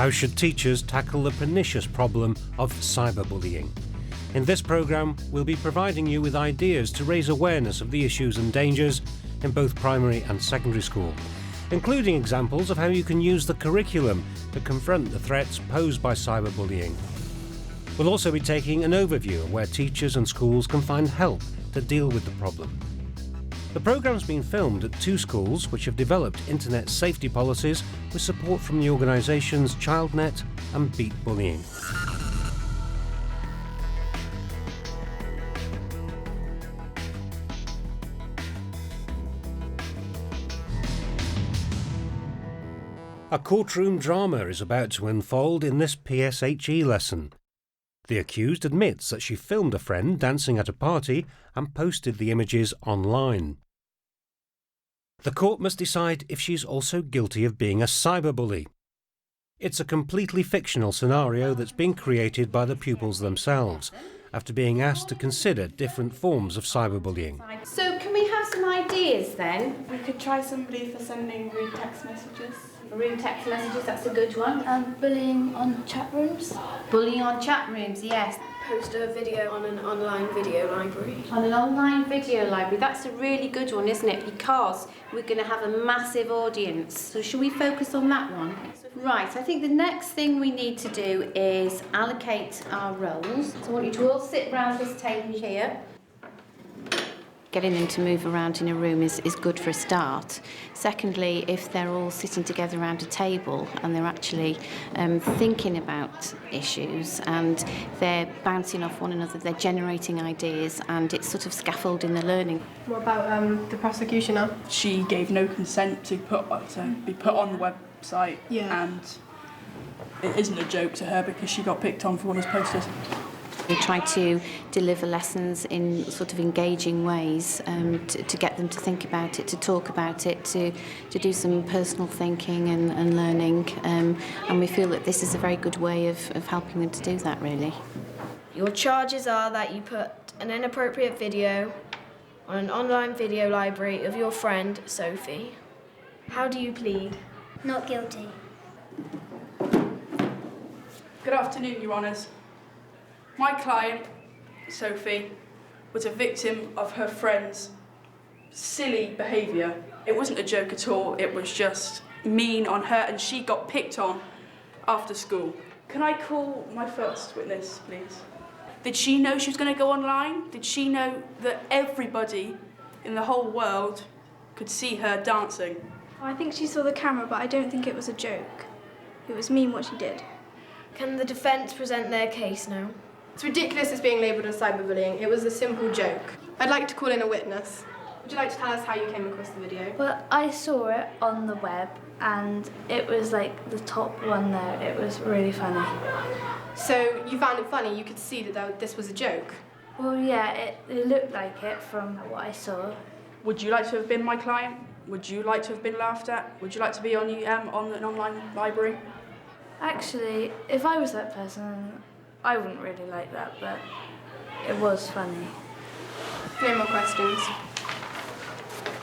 How should teachers tackle the pernicious problem of cyberbullying? In this programme, we'll be providing you with ideas to raise awareness of the issues and dangers in both primary and secondary school, including examples of how you can use the curriculum to confront the threats posed by cyberbullying. We'll also be taking an overview of where teachers and schools can find help to deal with the problem. The programme's been filmed at 2 schools which have developed internet safety policies with support from the organisations ChildNet and Beat Bullying. A courtroom drama is about to unfold in this PSHE lesson. The accused admits that she filmed a friend dancing at a party and posted the images online. The court must decide if she's also guilty of being a cyberbully. It's a completely fictional scenario that's been created by the pupils themselves after being asked to consider different forms of cyberbullying. So can we have some ideas then? We could try somebody for sending rude text messages. Rude text messages, that's a good one. Bullying on chat rooms. Bullying on chat rooms, yes. Post a video on an online video library. On an online video library, that's a really good one, isn't it? Because we're going to have a massive audience. So should we focus on that one? Right, I think the next thing we need to do is allocate our roles. So I want you to all sit around this table here. Getting them to move around in a room is good for a start. Secondly, if they're all sitting together around a table and they're actually thinking about issues and they're bouncing off one another, they're generating ideas and it's sort of scaffolding the learning. What about the prosecutioner? She gave no consent to be put on the website, and it isn't a joke to her because she got picked on for one of those posters. We try to deliver lessons in sort of engaging ways to get them to think about it, to talk about it, to do some personal thinking and learning. And we feel that this is a very good way of helping them to do that, really. Your charges are that you put an inappropriate video on an online video library of your friend, Sophie. How do you plead? Not guilty. Good afternoon, Your Honours. My client, Sophie, was a victim of her friend's silly behaviour. It wasn't a joke at all, it was just mean on her, and she got picked on after school. Can I call my first witness, please? Did she know she was going to go online? Did she know that everybody in the whole world could see her dancing? I think she saw the camera, but I don't think it was a joke. It was mean what she did. Can the defence present their case now? It's ridiculous as being labelled as cyberbullying. It was a simple joke. I'd like to call in a witness. Would you like to tell us how you came across the video? Well, I saw it on the web and it was like the top one there. It was really funny. So you found it funny? You could see that this was a joke? Well, yeah, it looked like it from what I saw. Would you like to have been my client? Would you like to have been laughed at? Would you like to be on an online library? Actually, if I was that person, I wouldn't really like that, but it was funny. No more questions.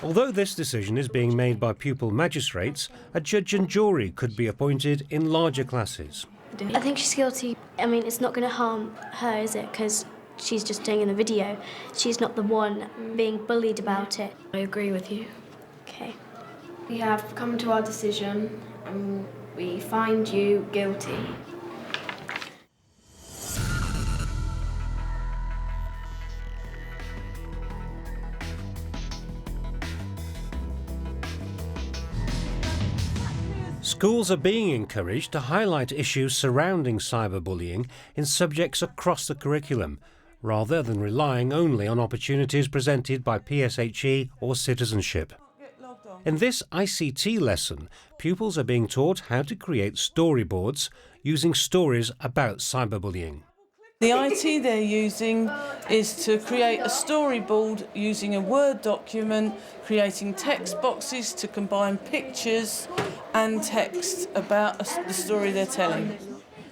Although this decision is being made by pupil magistrates, a judge and jury could be appointed in larger classes. I think she's guilty. I mean, it's not going to harm her, is it? Because she's just doing in the video. She's not the one being bullied about it. I agree with you. Okay. We have come to our decision and we find you guilty. Schools are being encouraged to highlight issues surrounding cyberbullying in subjects across the curriculum, rather than relying only on opportunities presented by PSHE or citizenship. In this ICT lesson, pupils are being taught how to create storyboards using stories about cyberbullying. The IT they're using is to create a storyboard using a Word document, creating text boxes to combine pictures and text about the story they're telling.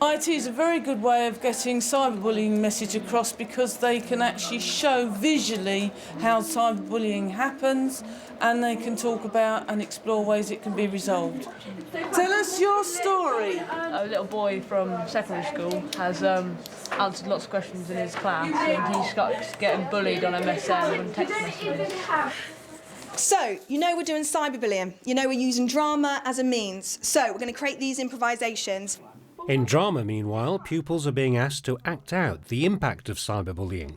IT is a very good way of getting cyberbullying message across because they can actually show visually how cyberbullying happens and they can talk about and explore ways it can be resolved. Tell us your story. A little boy from secondary school has answered lots of questions in his class and he's got getting bullied on MSN and text messages. So, you know we're doing cyberbullying. You know we're using drama as a means. So, we're going to create these improvisations. In drama, meanwhile, pupils are being asked to act out the impact of cyberbullying.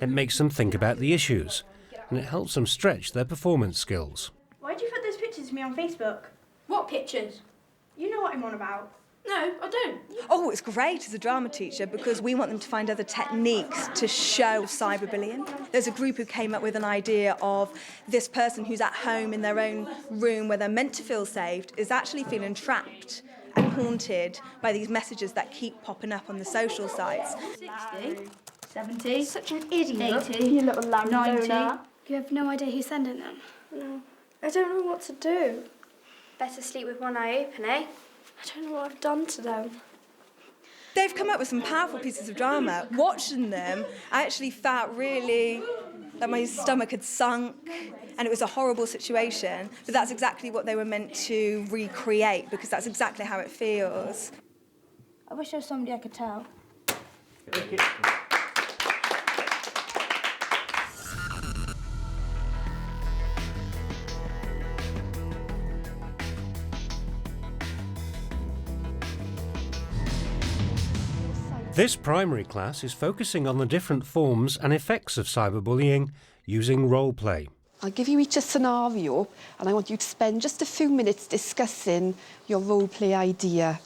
It makes them think about the issues, and it helps them stretch their performance skills. Why do you put those pictures of me on Facebook? What pictures? You know what I'm on about. No, I don't. Oh, it's great as a drama teacher because we want them to find other techniques to show cyberbullying. There's a group who came up with an idea of this person who's at home in their own room where they're meant to feel safe is actually feeling trapped and haunted by these messages that keep popping up on the social sites. 60, 70, Such an idiot. 80, you little 90. You have no idea who's sending them? No, I don't know what to do. Better sleep with one eye open, eh? I don't know what I've done to them. They've come up with some powerful pieces of drama. Watching them, I actually felt really like my stomach had sunk and it was a horrible situation, but that's exactly what they were meant to recreate because that's exactly how it feels. I wish there was somebody I could tell. This primary class is focusing on the different forms and effects of cyberbullying using role play. I'll give you each a scenario and I want you to spend just a few minutes discussing your role play idea.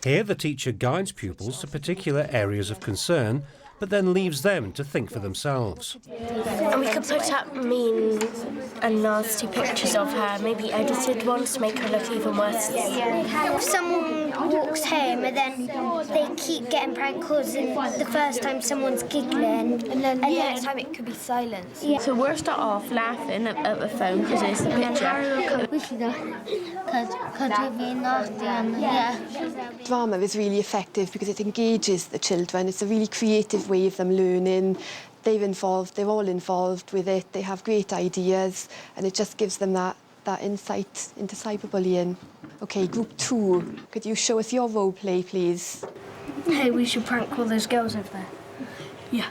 Here the teacher guides pupils to particular areas of concern, but then leaves them to think for themselves. And we could put up mean and nasty pictures of her, maybe edited ones to make her look even worse. If someone walks home and then they keep getting prank calls and the first time someone's giggling and then the next time it could be silence. Yeah. So we'll start off laughing at the phone because it's the picture. Because it'd be nasty and yeah. Drama is really effective because it engages the children. It's a really creative way of them learning. They're all involved with it. They have great ideas and it just gives them that insight into cyberbullying. OK, group 2, could you show us your role play, please? Hey, we should prank call those girls over there. Yeah.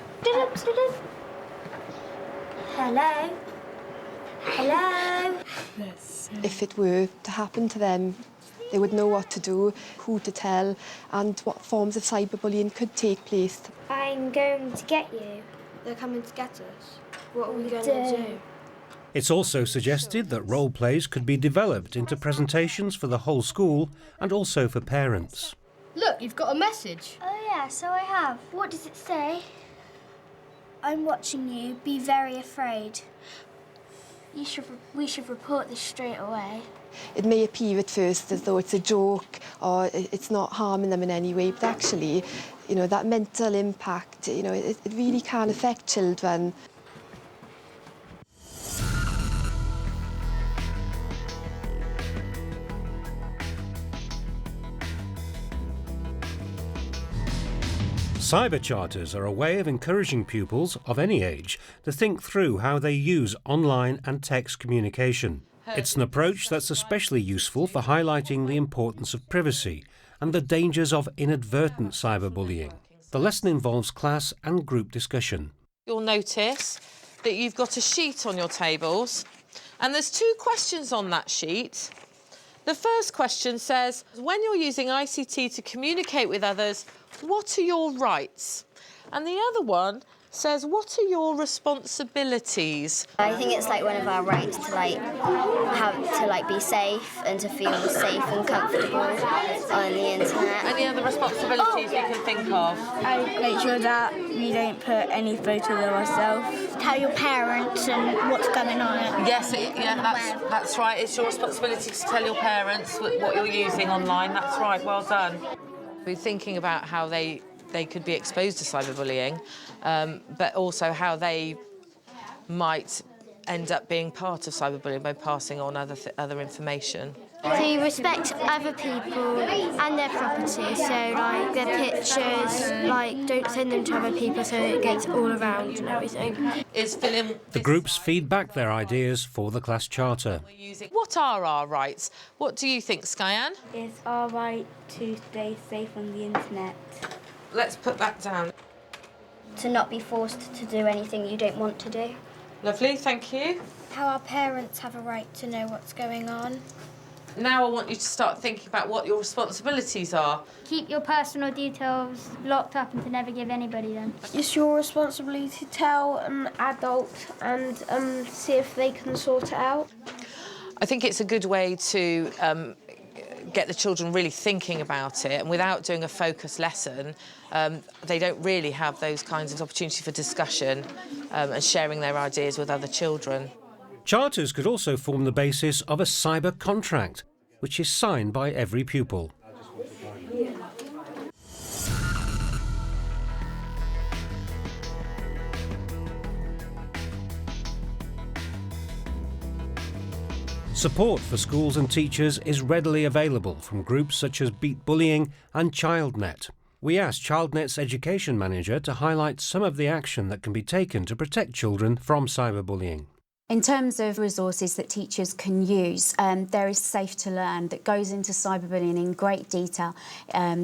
Hello? Hello? If it were to happen to them, they would know what to do, who to tell, and what forms of cyberbullying could take place. I'm going to get you. They're coming to get us. What are we going to do? It's also suggested that role plays could be developed into presentations for the whole school and also for parents. Look, you've got a message. Oh yeah, so I have. What does it say? I'm watching you. Be very afraid. We should report this straight away. It may appear at first as though it's a joke or it's not harming them in any way, but actually, you know, that mental impact, you know, it really can affect children. Cyber charters are a way of encouraging pupils of any age to think through how they use online and text communication. It's an approach that's especially useful for highlighting the importance of privacy and the dangers of inadvertent cyberbullying. The lesson involves class and group discussion. You'll notice that you've got a sheet on your tables and there's 2 questions on that sheet. The first question says, when you're using ICT to communicate with others, what are your rights? And the other one says, what are your responsibilities? I think it's like one of our rights to be safe and to feel safe and comfortable on the internet. Any other responsibilities we can think of? I make sure that we don't put any photos of ourselves. Tell your parents and what's going on. Yes, that's right. It's your responsibility to tell your parents what you're using online. That's right. Well done. We're thinking about how they could be exposed to cyberbullying, but also how they might end up being part of cyberbullying by passing on other information. So you respect other people and their property, so like their pictures, like don't send them to other people so it gets all around and everything. The groups feed back their ideas for the class charter. What are our rights? What do you think, Skyanne? It's our right to stay safe on the internet. Let's put that down. To not be forced to do anything you don't want to do. Lovely, thank you. How our parents have a right to know what's going on. Now I want you to start thinking about what your responsibilities are. Keep your personal details locked up and to never give anybody them. It's your responsibility to tell an adult and see if they can sort it out. I think it's a good way to get the children really thinking about it, and without doing a focused lesson, they don't really have those kinds of opportunity for discussion and sharing their ideas with other children. Charters could also form the basis of a cyber contract, which is signed by every pupil. Support for schools and teachers is readily available from groups such as Beat Bullying and ChildNet. We asked ChildNet's education manager to highlight some of the action that can be taken to protect children from cyberbullying. In terms of resources that teachers can use, there is Safe to Learn that goes into cyberbullying in great detail,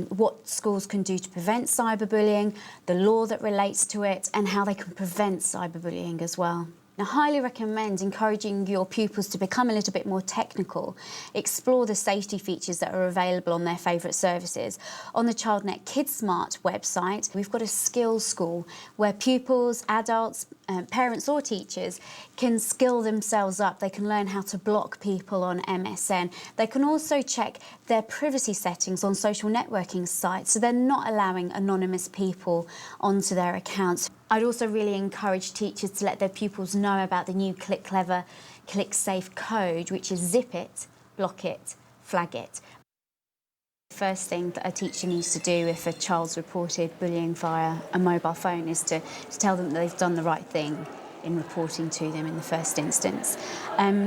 what schools can do to prevent cyberbullying, the law that relates to it, and how they can prevent cyberbullying as well. I highly recommend encouraging your pupils to become a little bit more technical, explore the safety features that are available on their favourite services. On the ChildNet KidSmart website, we've got a skills school where pupils, adults, parents or teachers can skill themselves up. They can learn how to block people on MSN. They can also check their privacy settings on social networking sites, so they're not allowing anonymous people onto their accounts. I'd also really encourage teachers to let their pupils know about the new Click Clever, Click Safe code, which is zip it, block it, flag it. The first thing that a teacher needs to do if a child's reported bullying via a mobile phone is to tell them that they've done the right thing in reporting to them in the first instance.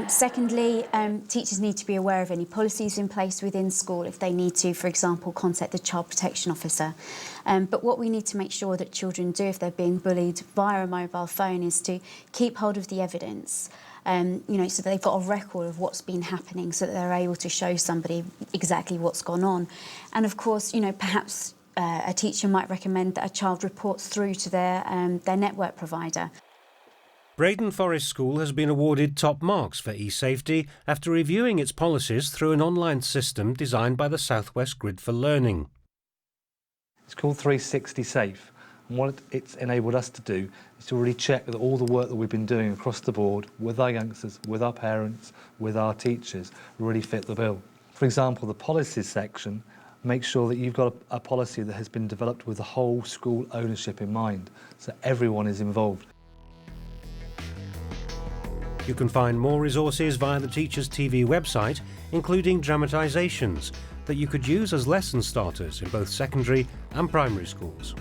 Secondly, teachers need to be aware of any policies in place within school if they need to, for example, contact the child protection officer. But what we need to make sure that children do if they're being bullied via a mobile phone is to keep hold of the evidence, so that they've got a record of what's been happening so that they're able to show somebody exactly what's gone on. And of course, perhaps a teacher might recommend that a child reports through to their network provider. Breydon Forest School has been awarded top marks for e-safety after reviewing its policies through an online system designed by the Southwest Grid for Learning. It's called 360 Safe, and what it's enabled us to do is to really check that all the work that we've been doing across the board with our youngsters, with our parents, with our teachers, really fit the bill. For example, the policies section makes sure that you've got a policy that has been developed with the whole school ownership in mind, so everyone is involved. You can find more resources via the Teachers TV website, including dramatisations that you could use as lesson starters in both secondary and primary schools.